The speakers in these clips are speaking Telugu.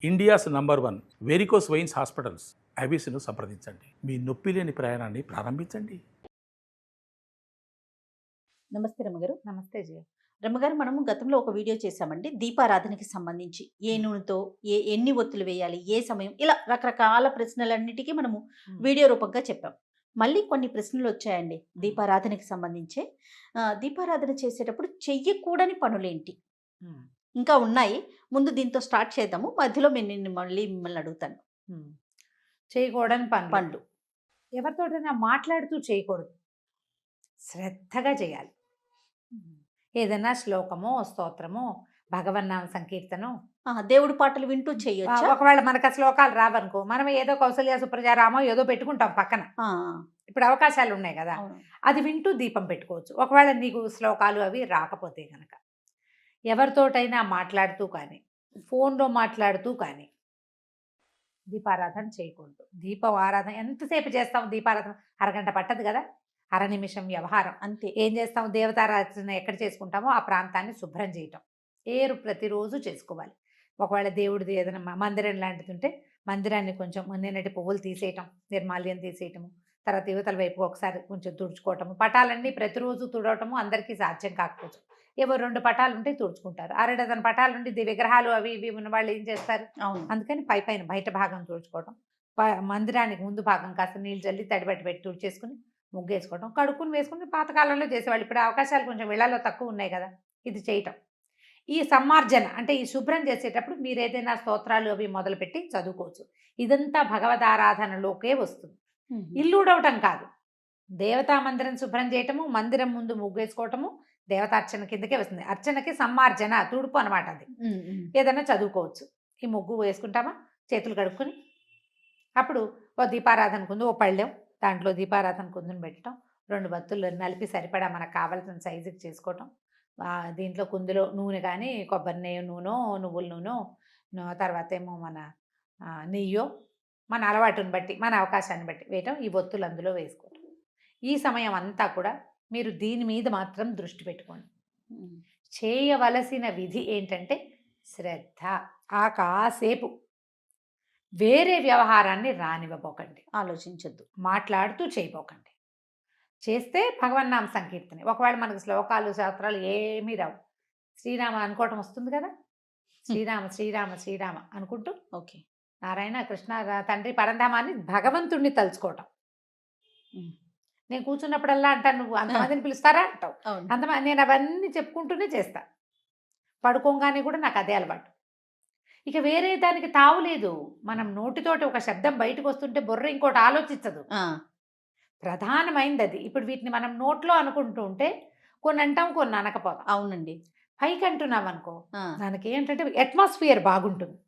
India's number 1 varicose veins hospitals ఐబీసీను సంప్రదించండి. మీ నొప్పి లేని ప్రయాణాన్ని ప్రారంభించండి. నమస్తే రమ్మగారు. నమస్తే జీ. రమ్మగారు, మనము గతంలో ఒక వీడియో చేశామండి దీపారాధనకి సంబంధించి. ఏ నూనెతో ఎన్ని ఒత్తులు వేయాలి, ఏ సమయం, ఇలా రకరకాల ప్రశ్నలన్నిటికీ మనము వీడియో రూపంగా చెప్పాం. మళ్ళీ కొన్ని ప్రశ్నలు వచ్చాయండి దీపారాధనకి సంబంధించే. దీపారాధన చేసేటప్పుడు చెయ్యకూడని పనులేంటి ఇంకా ఉన్నాయి. ముందు దీంతో స్టార్ట్ చేద్దాము, మధ్యలో నేను మళ్ళీ మిమ్మల్ని అడుగుతాను. చేయకూడని పనులు పండ్లు ఎవరితోటైనా మాట్లాడుతూ చేయకూడదు, శ్రద్ధగా చేయాలి. ఏదైనా శ్లోకమో స్తోత్రమో భగవన్నామ సంకీర్తనం, దేవుడి పాటలు వింటూ చేయొచ్చు. ఒకవేళ మనకు ఆ శ్లోకాలు రావనుకో, మనం ఏదో కౌసల్య సుప్రజారామో ఏదో పెట్టుకుంటాం పక్కన. ఇప్పుడు అవకాశాలు ఉన్నాయి కదా, అది వింటూ దీపం పెట్టుకోవచ్చు. ఒకవేళ నీకు శ్లోకాలు అవి రాకపోతే కనుక ఎవరితోటైనా మాట్లాడుతూ కానీ ఫోన్లో మాట్లాడుతూ కానీ దీపారాధన చేయకూడదు. దీపం ఆరాధన ఎంతసేపు చేస్తాం? దీపారాధన అరగంట పట్టదు కదా, అర నిమిషం వ్యవహారం అంతే. ఏం చేస్తాం? దేవతారాధన ఎక్కడ చేసుకుంటామో ఆ ప్రాంతాన్ని శుభ్రం చేయటం ప్రతిరోజు చేసుకోవాలి. ఒకవేళ దేవుడిది ఏదైనా మందిరం లాంటిది ఉంటే మందిరాన్ని కొంచెం నిన్నటి పువ్వులు తీసేయటం, నిర్మాల్యం తీసేయటము, తర్వాత యువతల వైపు ఒకసారి కొంచెం తుడుచుకోవటము. పటాలన్నీ ప్రతిరోజు తుడవటము అందరికీ సాధ్యం కాకపోవచ్చు. ఏవో 2 పటాలు ఉంటే తుడుచుకుంటారు. 6 పటాలు ఉండి విగ్రహాలు అవి ఇవి ఉన్న వాళ్ళు ఏం చేస్తారు? అందుకని పైన బయట భాగం తుడుచుకోవటం, మందిరానికి ముందు భాగం కాస్త నీళ్ళు చల్లి తడిబట్టి పెట్టి తుడిచేసుకుని ముగ్గేసుకోవడం, కడుక్కుని వేసుకుని పాతకాలంలో చేసేవాళ్ళు. ఇప్పుడు అవకాశాలు కొంచెం వేళల్లో తక్కువ ఉన్నాయి కదా, ఇది చేయటం. ఈ సమ్మార్జన అంటే ఈ శుభ్రం చేసేటప్పుడు మీరు ఏదైనా స్తోత్రాలు అవి మొదలుపెట్టి చదువుకోవచ్చు. ఇదంతా భగవదారాధనలోకే వస్తుంది. ఇల్లు ఊడవటం కాదు, దేవతా మందిరం శుభ్రం చేయటము, మందిరం ముందు ముగ్గేసుకోవటము దేవతార్చన కిందకే వస్తుంది. అర్చనకి సమ్మార్జన, తుడుపు అనమాట. అది ఏదైనా చదువుకోవచ్చు. ఈ ముగ్గు వేసుకుంటామా, చేతులు కడుక్కుని అప్పుడు ఓ దీపారాధన కుందు, ఓ పళ్ళెం, దాంట్లో దీపారాధన కుందుని పెట్టడం, 2 బత్తులు నలిపి సరిపడా మనకు కావాల్సిన సైజుకి చేసుకోవటం. దీంట్లో కుందులో నూనె కానీ కొబ్బరి నూనె, నువ్వుల నూనె, తర్వాత ఏమో మన నెయ్యో, మన అలవాటుని బట్టి మన అవకాశాన్ని బట్టి వేయటం, ఈ ఒత్తులు అందులో వేసుకోవటం. ఈ సమయం అంతా కూడా మీరు దీని మీద మాత్రం దృష్టి పెట్టుకోండి. చేయవలసిన విధి ఏంటంటే శ్రద్ధ. ఆ కాసేపు వేరే వ్యవహారాన్ని రానివ్వబోకండి, ఆలోచించొద్దు, మాట్లాడుతూ చేయబోకండి. చేస్తే భగవన్నామ సంకీర్తనే. ఒకవేళ మనకు శ్లోకాలు శాస్త్రాలు ఏమీ రావు, శ్రీరామ అనుకోవటం వస్తుంది కదా, శ్రీరామ శ్రీరామ శ్రీరామ అనుకుంటూ ఓకే నారాయణ కృష్ణ తండ్రి పరంధామాన్ని భగవంతుణ్ణి తలుచుకోవటం. నేను కూర్చున్నప్పుడల్లా అంటాను, నువ్వు అంతమందిని పిలుస్తారా అంటావు. అంతమంది నేను అవన్నీ చెప్పుకుంటూనే చేస్తా. పడుకోగానే కూడా నాకు అదే అలవాటు. ఇక వేరే దానికి తావులేదు. మనం నోటితోటి ఒక శబ్దం బయటకు వస్తుంటే బుర్ర ఇంకోటి ఆలోచించదు. ప్రధానమైంది అది. ఇప్పుడు వీటిని మనం నోట్లో అనుకుంటూ ఉంటే కొన్ని అంటాం, కొన్ని అనకపోతాం. అవునండి. పైకి అంటున్నాం అనుకో, మనకి ఏంటంటే అట్మాస్ఫియర్ బాగుంటుంది,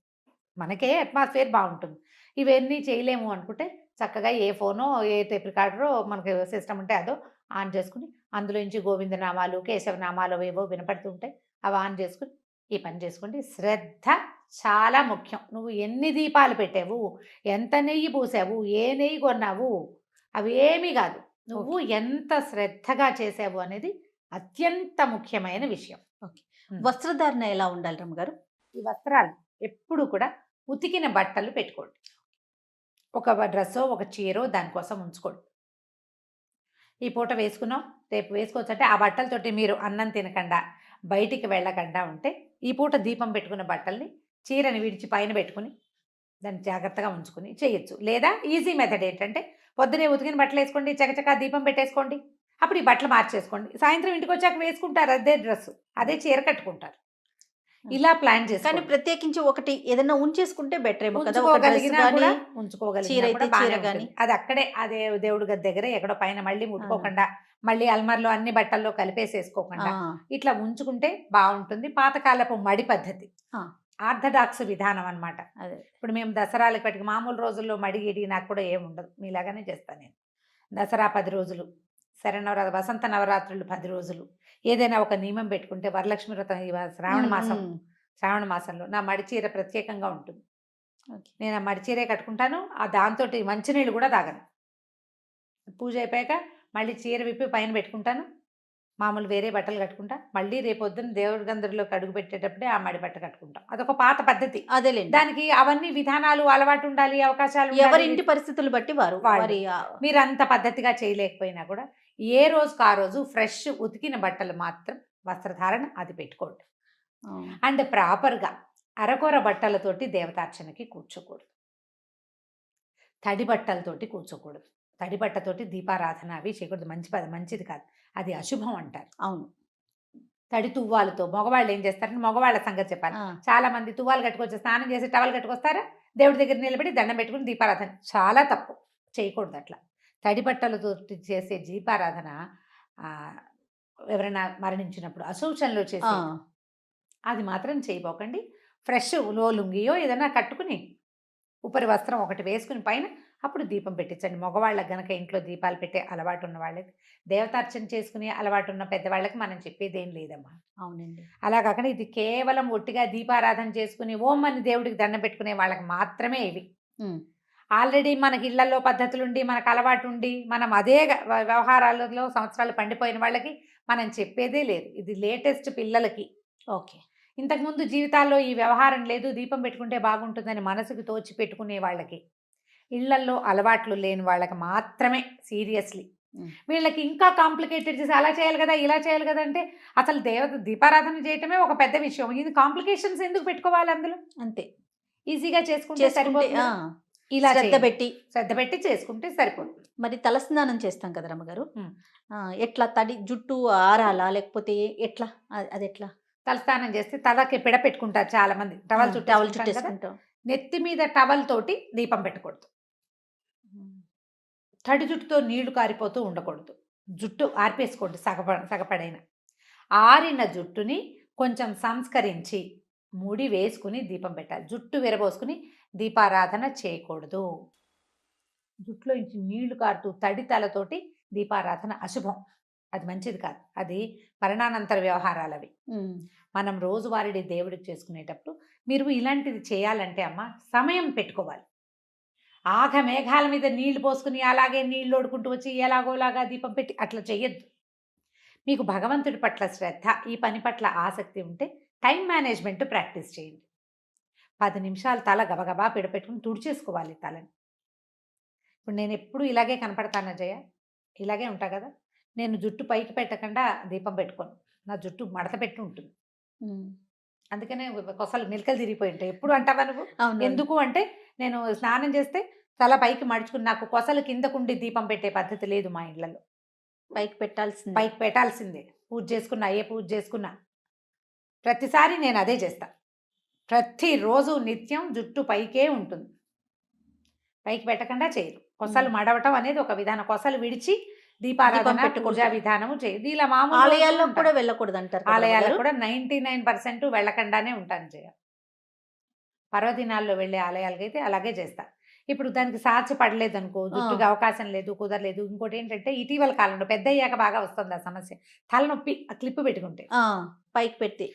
మనకే అట్మాస్ఫియర్ బాగుంటుంది. ఇవన్నీ చేయలేము అనుకుంటే చక్కగా ఏ ఫోనో ఏ టేప్ రికార్డరో మనకి సిస్టమ్ ఉంటే అదో ఆన్ చేసుకుని అందులో నుంచి గోవిందనామాలు కేశవనామాలు ఏవో వినపడుతుంటాయి, అవి ఆన్ చేసుకుని ఈ పని చేసుకోండి. శ్రద్ధ చాలా ముఖ్యం. నువ్వు ఎన్ని దీపాలు పెట్టావు, ఎంత నెయ్యి పూసావు, ఏ నెయ్యి కొన్నావు, అవి ఏమీ కాదు, నువ్వు ఎంత శ్రద్ధగా చేసావు అనేది అత్యంత ముఖ్యమైన విషయం. వస్త్రధారణ ఎలా ఉండాలి రమ్మగారు? ఈ వస్త్రాలు ఎప్పుడు కూడా ఉతికిన బట్టలు పెట్టుకోండి. ఒక డ్రెస్సో ఒక చీరో దానికోసం ఉంచుకోండి. ఈ పూట వేసుకున్నాం, రేపు వేసుకోవచ్చు అంటే ఆ బట్టలతోటి మీరు అన్నం తినకుండా బయటికి వెళ్ళకుండా ఉంటే ఈ పూట దీపం పెట్టుకున్న బట్టల్ని చీరని విడిచి పైన పెట్టుకుని దాన్ని జాగ్రత్తగా ఉంచుకుని చేయొచ్చు. లేదా ఈజీ మెథడ్ ఏంటంటే పొద్దునే ఉతికిన బట్టలు వేసుకోండి, చకచకా దీపం పెట్టేసుకోండి, అప్పుడు ఈ బట్టలు మార్చేసుకోండి. సాయంత్రం ఇంటికి వచ్చాక వేసుకుంటారు అదే డ్రెస్, అదే చీర కట్టుకుంటారు. ఇలా ప్లాన్ చేసి కానీ ప్రత్యేకించి ఒకటి ఏదైనా ఉంచేసుకుంటే బెటర్ ఏమో కదా, ఉంచుకోగలిగిన అది అక్కడే అదే దేవుడి గది దగ్గర ఎక్కడో పైన మళ్ళీ ముట్టుకోకుండా, మళ్ళీ అల్మార్లో అన్ని బట్టల్లో కలిపేసేసుకోకుండా ఇట్లా ఉంచుకుంటే బాగుంటుంది. పాతకాలపు మడి పద్ధతి, ఆర్థడాక్స్ విధానం అనమాట. ఇప్పుడు మేము దసరాలకు పట్టుకు మామూలు రోజుల్లో మడిగిడి నాకు కూడా ఏముండదు, మీలాగానే చేస్తాను నేను. దసరా 10 రోజులు, శరణవరాత్రి వసంత నవరాత్రులు 10 రోజులు, ఏదైనా ఒక నియమం పెట్టుకుంటే, వరలక్ష్మి వ్రతం శ్రావణ మాసంలో నా మడిచీర ప్రత్యేకంగా ఉంటుంది. నేను ఆ మడిచీరే కట్టుకుంటాను. దాంతో మంచినీళ్ళు కూడా తాగను. పూజ అయిపోయాక మళ్ళీ చీర విప్పి పైన పెట్టుకుంటాను, మామూలు వేరే బట్టలు కట్టుకుంటా, మళ్ళీ రేపొద్దున దేవుడి గందరిలోకి అడుగు పెట్టేటప్పుడే ఆ మడి బట్ట కట్టుకుంటాం. అదొక పాత పద్ధతి. అదేలేండి. దానికి అవన్నీ విధానాలు, అలవాటు ఉండాలి, అవకాశాలు ఉండాలి. ఎవరి ఇంటి పరిస్థితులు బట్టి వాళ్ళు. మరి మీరు అంత పద్ధతిగా చేయలేకపోయినా కూడా ఏ రోజుకు ఆ రోజు ఫ్రెష్ ఉతికిన బట్టలు మాత్రం వస్త్రధారణ అది పెట్టుకోండి. అండ్ ప్రాపర్గా అరకొర బట్టలతోటి దేవతార్చనకి కూర్చోకూడదు, తడి బట్టలతోటి కూర్చోకూడదు. తడి బట్టతోటి దీపారాధన అవి చేయకూడదు, మంచిది కాదు, అది అశుభం అంటారు. అవును. తడి తువ్వాలతో మగవాళ్ళు ఏం చేస్తారంటే, మగవాళ్ళ సంగతి చెప్పాలి. చాలా మంది తువ్వాలు కట్టుకొచ్చి స్నానం చేసి టవల్ కట్టుకొస్తారా, దేవుడి దగ్గర నిలబడి దండం పెట్టుకుని దీపారాధన. చాలా తప్పు, చేయకూడదు అట్లా. తడి బట్టలతో చేసే దీపారాధన ఎవరైనా మరణించినప్పుడు అశౌచంలో చేసే అది మాత్రం చేయబోకండి. ఫ్రెష్ లుంగియో ఏదైనా కట్టుకుని ఉపరి వస్త్రం ఒకటి వేసుకుని పైన అప్పుడు దీపం పెట్టించండి. మగవాళ్ళకి గనక ఇంట్లో దీపాలు పెట్టే అలవాటు ఉన్న వాళ్ళకి, దేవతార్చన చేసుకునే అలవాటు ఉన్న పెద్దవాళ్ళకి మనం చెప్పేదేం లేదమ్మా. అవునండి. అలా కాకుండా ఇది కేవలం ఒట్టిగా దీపారాధన చేసుకుని ఓం అని దేవుడికి దండం పెట్టుకునే వాళ్ళకి మాత్రమే ఇవి. ఆల్రెడీ మనకి ఇళ్లలో పద్ధతులుండి, మనకు అలవాటు ఉండి, మనం అదే వ్యవహారాలలో సంవత్సరాలు పండిపోయిన వాళ్ళకి మనం చెప్పేదే లేదు. ఇది లేటెస్ట్ పిల్లలకి. ఓకే. ఇంతకుముందు జీవితాల్లో ఈ వ్యవహారం లేదు, దీపం పెట్టుకుంటే బాగుంటుందని మనసుకు తోచి పెట్టుకునే వాళ్ళకి, ఇళ్లల్లో అలవాట్లు లేని వాళ్ళకి మాత్రమే సీరియస్లీ. వీళ్ళకి ఇంకా కాంప్లికేటెడ్ చేసి అలా చేయాలి కదా, ఇలా చేయాలి కదా అంటే అసలు దీపారాధన చేయటమే ఒక పెద్ద విషయం. ఇది కాంప్లికేషన్స్ ఎందుకు పెట్టుకోవాలి అందులో? అంతే, ఈజీగా చేసుకుంటే సరిపోతుంది. ఇలా శ్రద్ధ పెట్టి చేసుకుంటే సరిపోతుంది. మరి తలస్నానం చేస్తాం కదా రమ్మగారు, ఎట్లా? తడి జుట్టు ఆరాలా లేకపోతే ఎట్లా? అది ఎట్లా? తలస్నానం చేస్తే తలకి పిడ పెట్టుకుంటారు చాలా మంది, టవల్ చుట్టేసుకుంటాం. నెత్తి మీద టవల్ తోటి దీపం పెట్టకూడదు, తడి జుట్టుతో నీళ్లు కారిపోతూ ఉండకూడదు. జుట్టు ఆర్పేసుకోండి సగపడైన. ఆరిన జుట్టుని కొంచెం సంస్కరించి ముడి వేసుకుని దీపం పెట్టాలి. జుట్టు విరబోసుకుని దీపారాధన చేయకూడదు. జుట్టులో నుంచి నీళ్లు కారుతూ తడి తలతోటి దీపారాధన అశుభం, అది మంచిది కాదు. అది మరణానంతర వ్యవహారాలు అవి. మనం రోజువారీ దేవుడికి చేసుకునేటప్పుడు మీరు ఇలాంటిది చేయాలంటే అమ్మ సమయం పెట్టుకోవాలి. మేఘాల మీద నీళ్లు పోసుకుని అలాగే నీళ్ళు ఓడుకుంటూ వచ్చి ఎలాగోలాగా దీపం పెట్టి అట్లా చేయొద్దు. మీకు భగవంతుడి పట్ల శ్రద్ధ, ఈ పని పట్ల ఆసక్తి ఉంటే టైం మేనేజ్మెంట్ ప్రాక్టీస్ చేయండి. 10 నిమిషాలు తల గబగబా పిడపెట్టుకుని తుడిచేసుకోవాలి తలని. ఇప్పుడు నేను ఎప్పుడు ఇలాగే కనపడతానా జయ? ఇలాగే ఉంటా కదా. నేను జుట్టు పైకి పెట్టకుండా దీపం పెట్టుకోను, నా జుట్టు మడత పెట్టి ఉంటుంది. అందుకనే కొసలు మెలికలు తిరిగిపోయి ఉంటాయి. ఎప్పుడు అంటావా నువ్వు? ఎందుకు అంటే నేను స్నానం చేస్తే తల పైకి మడుచుకుని, నాకు కొసలు కిందకుండి దీపం పెట్టే పద్ధతి లేదు మా ఇళ్లలో. పైకి పెట్టాల్సిందే. పూజ చేసుకున్నా, ఏ పూజ చేసుకున్నా ప్రతిసారి నేను అదే చేస్తా. ప్రతిరోజు నిత్యం జుట్టు పైకే ఉంటుంది, పైకి పెట్టకుండా చేయరు. కొసలు మడవటం అనేది ఒక విధానం. కొసలు విడిచి దీపారాధన పూజా విధానము చేయదు. ఇలా మామూలు ఆలయాల్లో కూడా వెళ్ళకూడదు అంటారు. ఆలయాల్లో కూడా 99% వెళ్ళకుండానే ఉంటాను జయ. పర్వదినాల్లో వెళ్ళే ఆలయాలకైతే అలాగే చేస్తా. ఇప్పుడు దానికి సాధ్యపడలేదు అనుకో, జుట్టుకి అవకాశం లేదు, కుదరలేదు. ఇంకోటి ఏంటంటే ఇటీవల కాలంలో పెద్ద అయ్యాక బాగా వస్తుంది ఆ సమస్య, తలనొప్పి. ఆ క్లిప్ పెట్టుకుంటే పైకి పెట్టి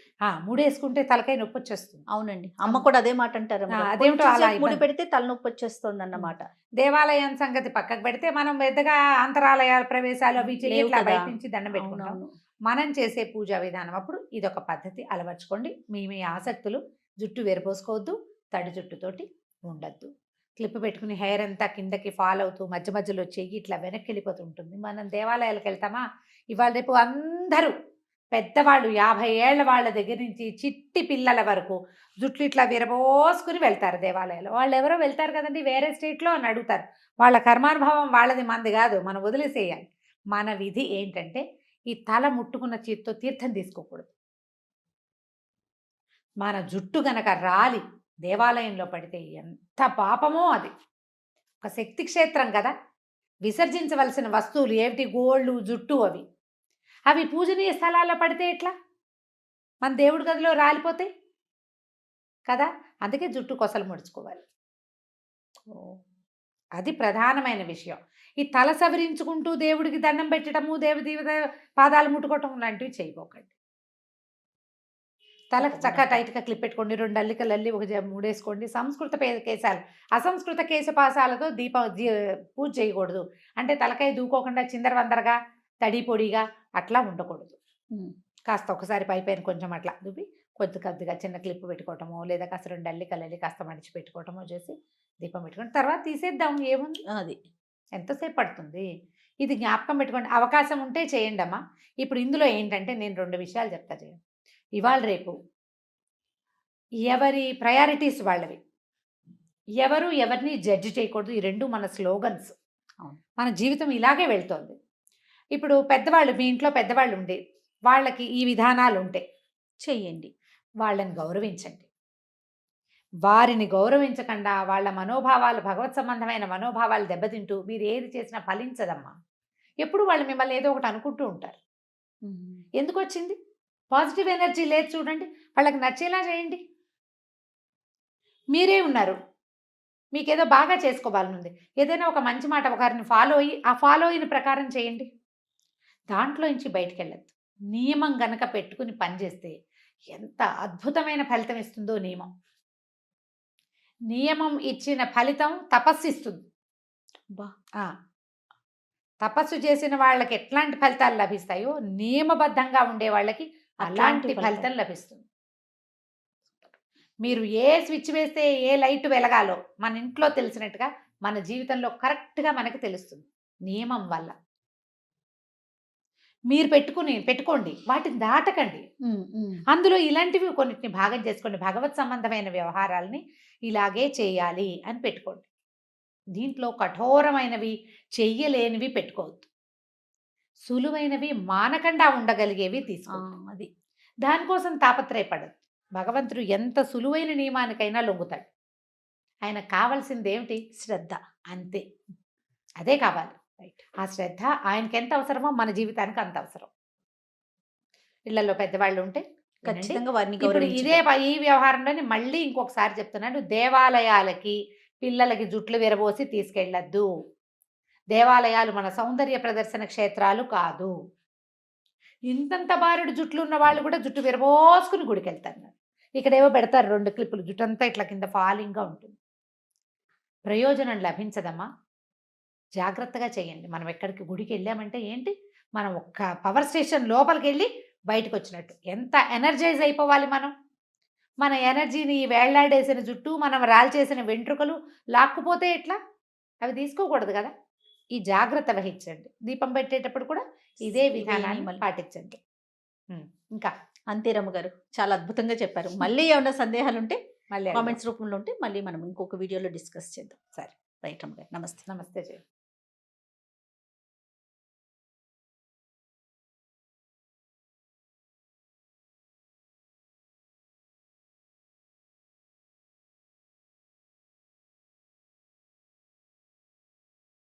ముడేసుకుంటే తలకాయ నొప్పి వచ్చేస్తుంది. అవునండి, అమ్మ కూడా అదే మాట అంటారు. అదేమిటో అలా ముడి పెడితే తలనొప్పి వచ్చేస్తుంది అన్నమాట. దేవాలయం సంగతి పక్కకు పెడితే మనం పెద్దగా అంతరాలయాల ప్రవేశాలు అవి చేయట్లా, బయట నుంచి దండం పెట్టుకుంటాం. మనం చేసే పూజా విధానం అప్పుడు ఇదొక పద్ధతి అలవర్చుకోండి. మీ ఆసక్తులు జుట్టు విరబోసుకోవద్దు, తడి జుట్టుతోటి ఉండద్దు. క్లిప్ పెట్టుకుని హెయిర్ అంతా కిందకి ఫాల్ అవుతూ మధ్య మధ్యలో చెయ్యి ఇట్లా వెనక్కి వెళ్ళిపోతూ ఉంటుంది. మనం దేవాలయాలకు వెళ్తామా, ఇవాళ రేపు అందరూ పెద్దవాళ్ళు 50 ఏళ్ల వాళ్ళ దగ్గర నుంచి చిట్టి పిల్లల వరకు జుట్లు ఇట్లా విరబోసుకుని వెళ్తారు దేవాలయాలు. వాళ్ళు ఎవరో వెళ్తారు కదండి వేరే స్టేట్లో అని అడుగుతారు. వాళ్ళ కర్మానుభవం వాళ్ళది, మంది కాదు. మనం వదిలేసేయాలి. మన విధి ఏంటంటే ఈ తల ముట్టుకున్న చేతితో తీర్థం తీసుకోకూడదు. మన జుట్టు గనక రాలి దేవాలయంలో పడితే ఎంత పాపమో. అది ఒక శక్తి క్షేత్రం కదా, విసర్జించవలసిన వస్తువులు ఏమిటి? గోళ్ళు, జుట్టు. అవి పూజనీయ స్థలాల్లో పడితే ఎట్లా? మన దేవుడి గదిలో రాలిపోతాయి కదా. అందుకే జుట్టు కొసలు ముడుచుకోవాలి. అది ప్రధానమైన విషయం. ఈ తల సవరించుకుంటూ దేవుడికి దండం పెట్టడము, దేవుడి పాదాలు ముట్టుకోవటం లాంటివి చేయబోకండి. తలకు చక్కగా టైట్గా క్లిప్ పెట్టుకోండి, 2 అల్లికలు అల్లి ఒక మూడేసుకోండి. సంస్కృత కేశాలు, అసంస్కృత కేశపాసాలతో పూజ చేయకూడదు. అంటే తలకాయ దూకోకుండా చిందరవందరగా తడి పొడిగా అట్లా ఉండకూడదు. కాస్త ఒకసారి పైపైన కొంచెం అట్లా దువ్వి కొద్దిగా చిన్న క్లిప్ పెట్టుకోవటమో లేదా కాస్త 2 అల్లికలు కాస్త మడిచి పెట్టుకోవటమో చేసి దీపం పెట్టుకోండి. తర్వాత తీసేద్దాం, ఏముంది, అది ఎంతసేపు పడుతుంది. ఇది జ్ఞాపకం పెట్టుకోండి. అవకాశం ఉంటే చేయండి అమ్మా. ఇప్పుడు ఇందులో ఏంటంటే నేను 2 విషయాలు చెప్తా చేయండి. ఇవాళ రేపు ఎవరి ప్రయారిటీస్ వాళ్ళవి, ఎవరు ఎవరిని జడ్జి చేయకూడదు. ఈ 2 మన స్లోగన్స్. మన జీవితం ఇలాగే వెళ్తోంది. ఇప్పుడు పెద్దవాళ్ళు, మీ ఇంట్లో పెద్దవాళ్ళు ఉండి వాళ్ళకి ఈ విధానాలు ఉంటాయి, చెయ్యండి. వాళ్ళని గౌరవించండి. వారిని గౌరవించకుండా వాళ్ళ మనోభావాలు, భగవత్ సంబంధమైన మనోభావాలు దెబ్బతింటూ మీరు ఏది చేసినా ఫలించదమ్మా. ఎప్పుడు వాళ్ళు మిమ్మల్ని ఏదో ఒకటి అనుకుంటూ ఉంటారు. ఎందుకు వచ్చింది? పాజిటివ్ ఎనర్జీ లేదు చూడండి. వాళ్ళకి నచ్చేలా చేయండి. మీరే ఉన్నారు, మీకేదో బాగా చేసుకోవాలనుంది, ఏదైనా ఒక మంచి మాట ఒకరిని ఫాలో అయ్యి ఆ ఫాలో అయిన ప్రకారం చేయండి. దాంట్లో నుంచి బయటికి వెళ్ళద్దు. నియమం గనక పెట్టుకుని పనిచేస్తే ఎంత అద్భుతమైన ఫలితం ఇస్తుందో నియమం. నియమం ఇచ్చిన ఫలితం తపస్సు ఇస్తుంది. తపస్సు చేసిన వాళ్ళకి ఎట్లాంటి ఫలితాలు లభిస్తాయో నియమబద్ధంగా ఉండే వాళ్ళకి అలాంటి ఫలితం లభిస్తుంది. మీరు ఏ స్విచ్ వేస్తే ఏ లైట్ వెలగాలో మన ఇంట్లో తెలిసినట్టుగా మన జీవితంలో కరెక్ట్గా మనకి తెలుస్తుంది నియమం వల్ల. మీరు పెట్టుకోండి, వాటిని దాటకండి. అందులో ఇలాంటివి కొన్నిటిని భాగం చేసుకోండి. భగవత్ సంబంధమైన వ్యవహారాలని ఇలాగే చేయాలి అని పెట్టుకోండి. దీంట్లో కఠోరమైనవి, చెయ్యలేనివి పెట్టుకోవద్దు. సులువైనవి, మానకుండా ఉండగలిగేవి తీసుకోండి. అది దానికోసం తాపత్రయపడద్దు. భగవంతుడు ఎంత సులువైన నియమానికైనా లొంగుతాడు. ఆయనకు కావాల్సింది ఏమిటి? శ్రద్ధ, అంతే. అదే కావాలి. ఆ శ్రద్ధ ఆయనకి ఎంత అవసరమో మన జీవితానికి అంత అవసరం. ఇళ్లలో పెద్దవాళ్ళు ఉంటే ఖచ్చితంగా వారిని ఇప్పుడు ఈ వ్యవహారంలోని మళ్ళీ ఇంకొకసారి చెప్తున్నాను, దేవాలయాలకి పిల్లలకి జుట్లు విరబోసి తీసుకెళ్ళద్దు. దేవాలయాలు మన సౌందర్య ప్రదర్శన క్షేత్రాలు కాదు. ఇంతంత బారుడు జుట్లు ఉన్న వాళ్ళు కూడా జుట్టు విరబోసుకుని గుడికి వెళ్తారు. ఇక్కడేవో పెడతారు 2 క్లిప్పులు, జుట్టు అంతా ఇట్లా కింద ఫాలింగ్గా ఉంటుంది. ప్రయోజనం లభించదమ్మా. జాగ్రత్తగా చేయండి. మనం ఎక్కడికి గుడికి వెళ్ళామంటే ఏంటి, మనం ఒక్క పవర్ స్టేషన్ లోపలికి వెళ్ళి బయటకు వచ్చినట్టు. ఎంత ఎనర్జైజ్ అయిపోవాలి మనం. మన ఎనర్జీని వేళ్లాడేసిన జుట్టు, మనం రాల్చేసిన వెంట్రుకలు లాక్కుపోతే ఎట్లా? అవి తీసుకోకూడదు కదా. ఈ జాగ్రత్త వహించండి. దీపం పెట్టేటప్పుడు కూడా ఇదే విధానాన్ని పాటించండి. ఇంకా అంతే రమ్మ గారు, చాలా అద్భుతంగా చెప్పారు. మళ్ళీ ఏమైనా సందేహాలు ఉంటే మళ్ళీ కామెంట్స్ రూపంలో ఉంటే మళ్ళీ మనం ఇంకొక వీడియోలో డిస్కస్ చేద్దాం. సరే, రైట్ రమ్మ గారు, నమస్తే. నమస్తే జయ.